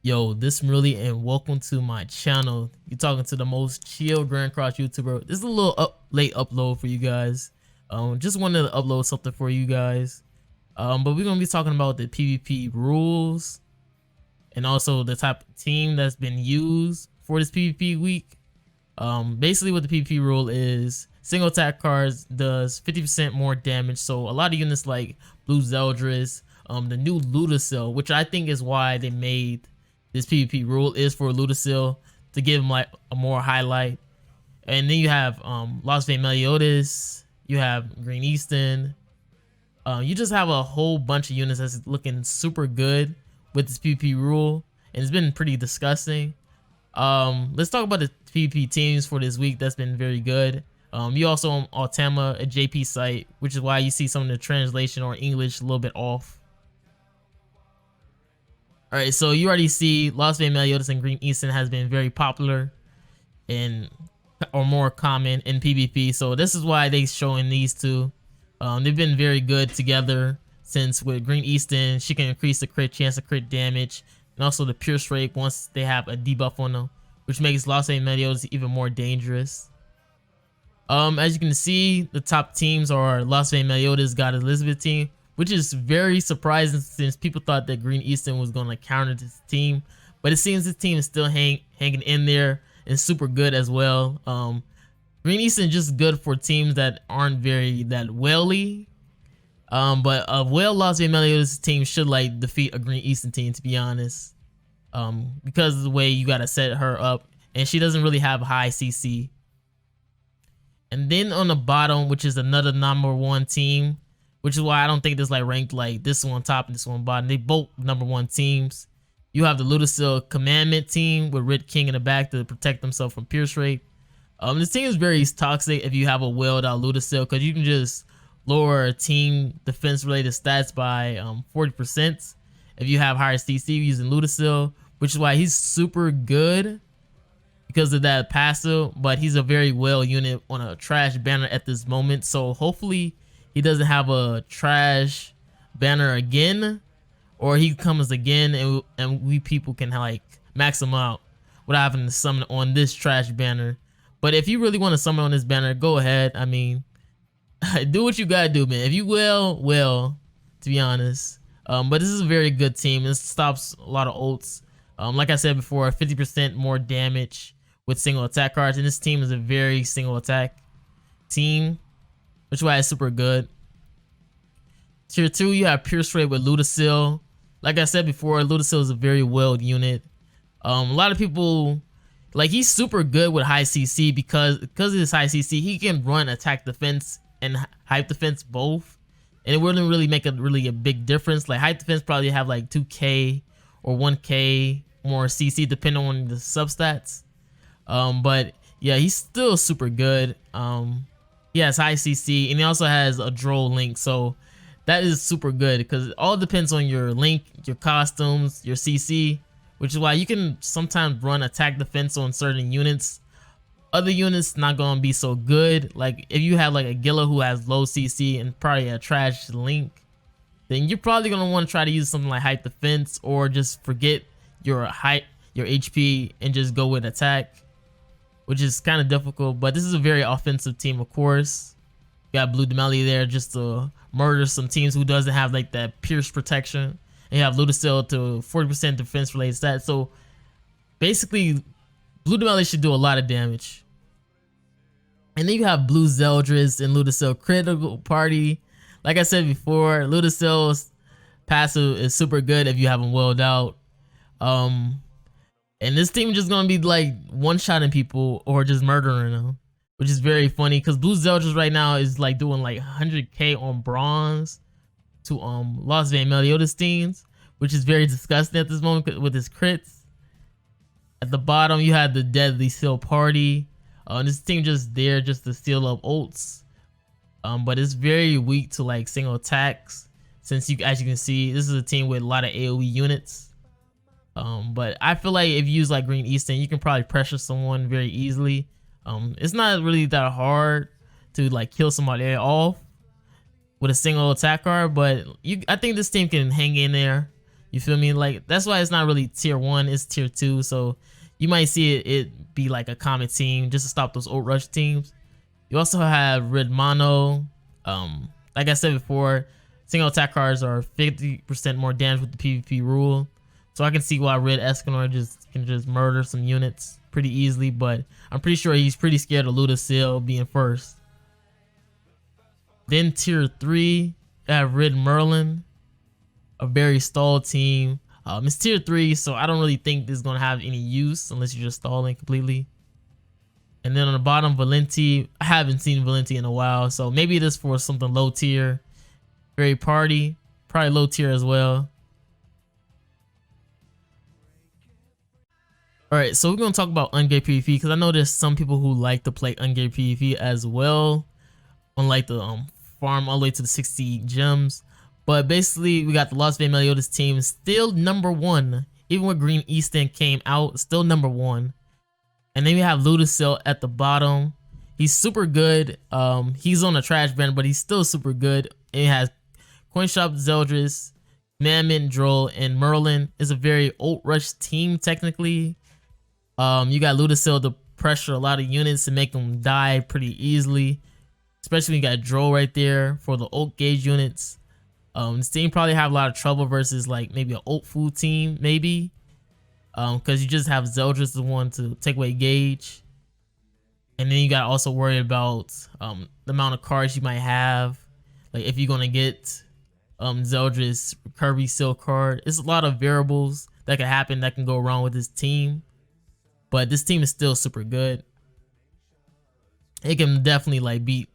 Yo, this really and welcome to my channel. You're talking to the most chill Grand Cross YouTuber. This is a little late upload for you guys. Just wanted to upload something for you guys. But we're gonna be talking about the PvP rules and also the type of team that's been used for this PvP week. Basically what the PvP rule is, single attack cards does 50% more damage. So a lot of units like Blue Zeldris, the new Ludicel, which I think is why they made this PvP rule is for Ludicel to give him like a more highlight. And then you have Lost Vein Meliodas, you have Green Easton. You just have a whole bunch of units that's looking super good with this PvP rule, and it's been pretty disgusting. Let's talk about the PvP teams for this week that's been very good. You also on Altama, a JP site, which is why you see some of the translation or English a little bit off. All right, so you already see Lost Vein Meliodas and Green Easton has been very popular and or more common in PvP. So this is why they showing these two. They've been very good together since with Green Easton, she can increase the crit chance of crit damage and also the Pierce rate once they have a debuff on them, which makes Lost Vein Meliodas even more dangerous. As you can see, the top teams are Lost Vein Meliodas God Elizabeth team, which is very surprising since people thought that Green Easton was going to counter this team, but it seems this team is still hanging in there and super good as well. Green Easton just good for teams that aren't very that welly, but a well Lost Vein Meliodas team should like defeat a Green Easton team, to be honest, because of the way you gotta set her up, and she doesn't really have high CC. And then on the bottom, which is another #1 team, which is why I don't think there's like ranked like this one top and this one bottom. They both #1 teams. You have the Ludicel Commandment team with Red King in the back to protect themselves from Pierce rate. This team is very toxic if you have a welled out Ludicel, because you can just lower team defense related stats by 40% if you have higher CC using Ludicel, which is why he's super good because of that passive, but he's a very well unit on a trash banner at this moment. So hopefully he doesn't have a trash banner again, or he comes again and we people can like max him out without having to summon on this trash banner. But if you really want to summon on this banner, go ahead. I mean, do what you gotta do, man. If you will, to be honest. But this is a very good team. This stops a lot of ults. Like I said before, 50% more damage with single attack cards, and this team is a very single attack team, which is why it's super good. Tier 2, you have Pierce rate with Ludicel. Like I said before, Ludicel is a very well unit. A lot of people like he's super good with high CC because of his high CC, he can run attack defense and hype defense both, and it wouldn't really make a big difference. Like hype defense probably have like 2k or 1k more CC depending on the substats. But yeah, he's still super good. He has high CC and he also has a droll link, so that is super good because it all depends on your link, your costumes, your CC, which is why you can sometimes run attack defense on certain units. Other units not gonna be so good. Like if you have like a Gila who has low CC and probably a trash link, then you're probably gonna want to try to use something like hype defense, or just forget your HP and just go with attack, which is kind of difficult. But this is a very offensive team, of course. You got Blue Demelli there just to murder some teams who doesn't have like that pierce protection. And you have Ludicel to 40% defense related stats. So basically, Blue Demelli should do a lot of damage. And then you have Blue Zeldris and Ludicel Critical Party. Like I said before, Ludicel's passive is super good if you have him welled out. And this team is just gonna be like one-shotting people or just murdering them, which is very funny because Blue Zeldris right now is like doing like 100k on bronze to Lost Vein Meliodas teams, which is very disgusting at this moment with his crits. At the bottom, you have the Deadly Seal Party. This team just there just to steal up ults, but it's very weak to like single attacks since as you can see, this is a team with a lot of AoE units. But I feel like if you use like Green Easton, you can probably pressure someone very easily. It's not really that hard to like kill somebody off with a single attack card, but I think this team can hang in there. You feel me? Like that's why it's not really tier 1, it's tier 2. So you might see it be like a common team just to stop those ult rush teams. You also have Red Mono. Like I said before, single attack cards are 50% more damage with the PvP rule. So I can see why Red Escanor can just murder some units pretty easily, but I'm pretty sure he's pretty scared of Ludicel being first. Then tier 3, I have Red Merlin, a very stalled team. It's tier 3, so I don't really think this is gonna have any use unless you're just stalling completely. And then on the bottom, Valenti. I haven't seen Valenti in a while, so maybe this for something low tier. Very party, probably low tier as well. All right, so we're gonna talk about ungeared PvP because I know there's some people who like to play ungeared PvP as well, unlike the farm all the way to the 60 gems. But basically, we got the Las Vegas Meliodas team still number 1, even when Green Easton came out, still number 1. And then we have Ludicel at the bottom. He's super good. He's on a trash banner, but he's still super good. And he has Coinshop, Zeldris, Mammoth, Droll, and Merlin. Is a very ult rush team technically. You got Ludicel to pressure a lot of units and make them die pretty easily. Especially when you got Droll right there for the ult gauge units. This team probably have a lot of trouble versus like maybe an ult food team, maybe. Because you just have Zeldris the one to take away gauge. And then you got to also worry about the amount of cards you might have. Like if you're going to get Zeldris Kirby Seal card. It's a lot of variables that can happen that can go wrong with this team. But this team is still super good. It can definitely like beat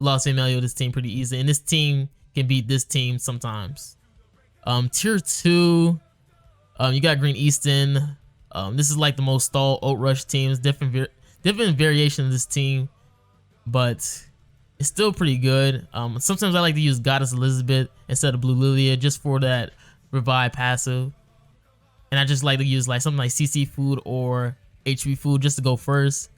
Las Vegas Meliodas team pretty easy. And this team can beat this team sometimes. Tier 2. You got Green Easton. This is like the most stalled ult rush teams. Different variation of this team, but it's still pretty good. Sometimes I like to use Goddess Elizabeth instead of Blue Lilia just for that revive passive. And I just like to use like something like CC Food or HV Food just to go first.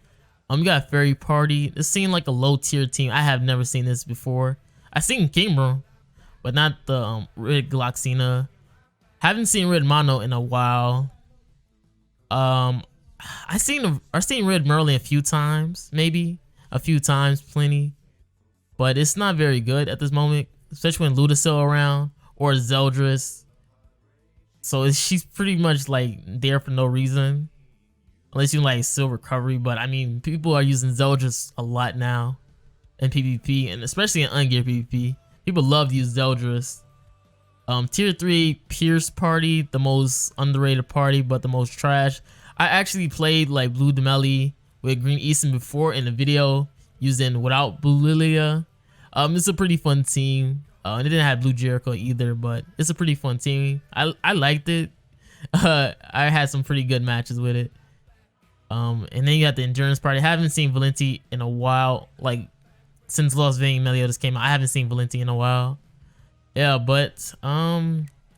You got Fairy Party. This seemed like a low tier team. I have never seen this before. I've seen Kimber, but not the Red Gloxina. Haven't seen Red Mono in a while. I've seen Red Merlin a few times, maybe a few times, plenty, but it's not very good at this moment, especially when Ludicel around or Zeldris. So she's pretty much like there for no reason, unless you like Seal Recovery. But I mean, people are using Zeldris a lot now in PvP, and especially in ungeared PvP. People love to use Zeldris. Tier 3 Pierce Party, the most underrated party, but the most trash. I actually played like Blue Demeli with Green Easton before in the video using without Blue Lilia. It's a pretty fun team. It didn't have Blue Jericho either, but it's a pretty fun team. I liked it. I had some pretty good matches with it. And then you got the Endurance Party. I haven't seen Valenti in a while, like since Las Vegas Meliodas came out. I haven't seen Valenti in a while. Yeah, but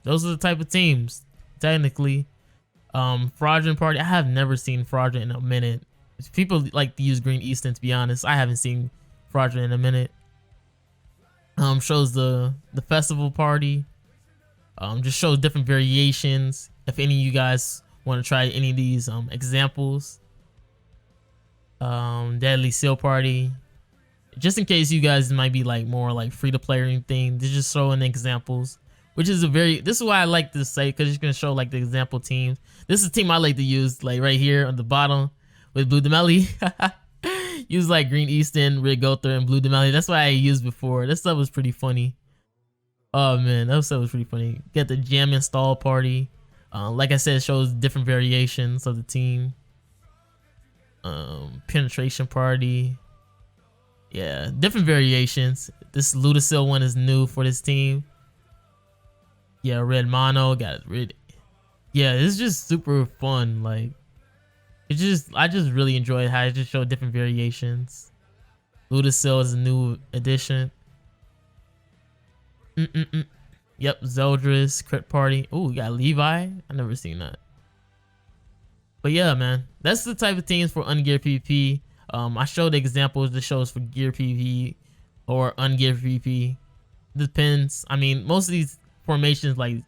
those are the type of teams technically. Fraudulent Party. I have never seen Fraudulent in a minute. People like to use Green Easton, to be honest. I haven't seen Fraudulent in a minute. Shows the Festival Party. Just shows different variations. If any of you guys want to try any of these examples. Deadly Seal Party. Just in case you guys might be like more like free to play or anything, they're just showing examples, which is this is why I like this site, because it's gonna show like the example teams. This is a team I like to use, like right here on the bottom with Blue Demeli. Use like Green Easton, Red Gother, and Blue Demeli. That's why I used before. That stuff was pretty funny. Oh man, that stuff was pretty funny. Get the Jam Install Party. Like I said, it shows different variations of the team. Penetration Party. Yeah, different variations. This Ludicel one is new for this team. Yeah, Red Mono got red. Yeah, it's just super fun. Like, I just really enjoy how it just showed different variations. Ludicel is a new addition. Yep, Zeldris, Crit Party. Oh, we got Levi. I never seen that. But yeah, man, that's the type of teams for ungeared PvP. I showed examples that shows for gear PvP or ungeared PvP. Depends. I mean, most of these formations like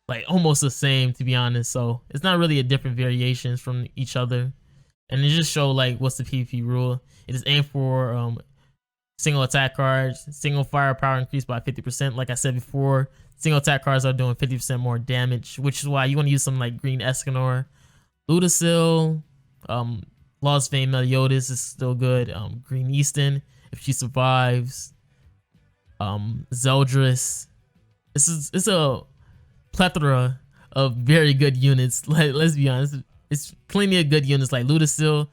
like almost the same, to be honest. So it's not really a different variations from each other. And it just show like what's the PvP rule. It is aimed for single attack cards, single firepower increased by 50%. Like I said before, single attack cards are doing 50% more damage, which is why you want to use something like Green Escanor, Ludicil, Lost Vein Meliodas is still good. Green Easton, if she survives. Zeldris. It's a plethora of very good units. Like, let's be honest, it's plenty of good units like Ludicil.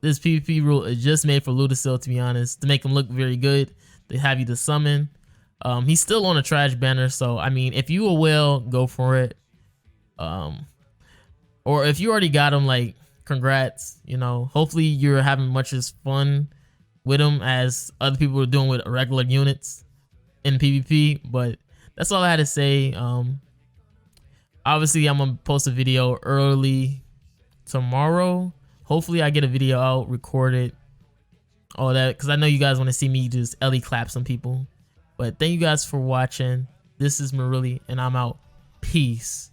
This PvP rule is just made for Ludicil, to be honest, to make him look very good. They have you to summon. He's still on a trash banner, so I mean, if you will, go for it. Or if you already got him, like, congrats. You know, hopefully you're having much as fun with him as other people are doing with regular units in PvP. But that's all I had to say. Obviously I'm gonna post a video early tomorrow. Hopefully I get a video out, record it, all that, because I know you guys want to see me just Ellie clap some people. But thank you guys for watching. This is Marilli, and I'm out. Peace.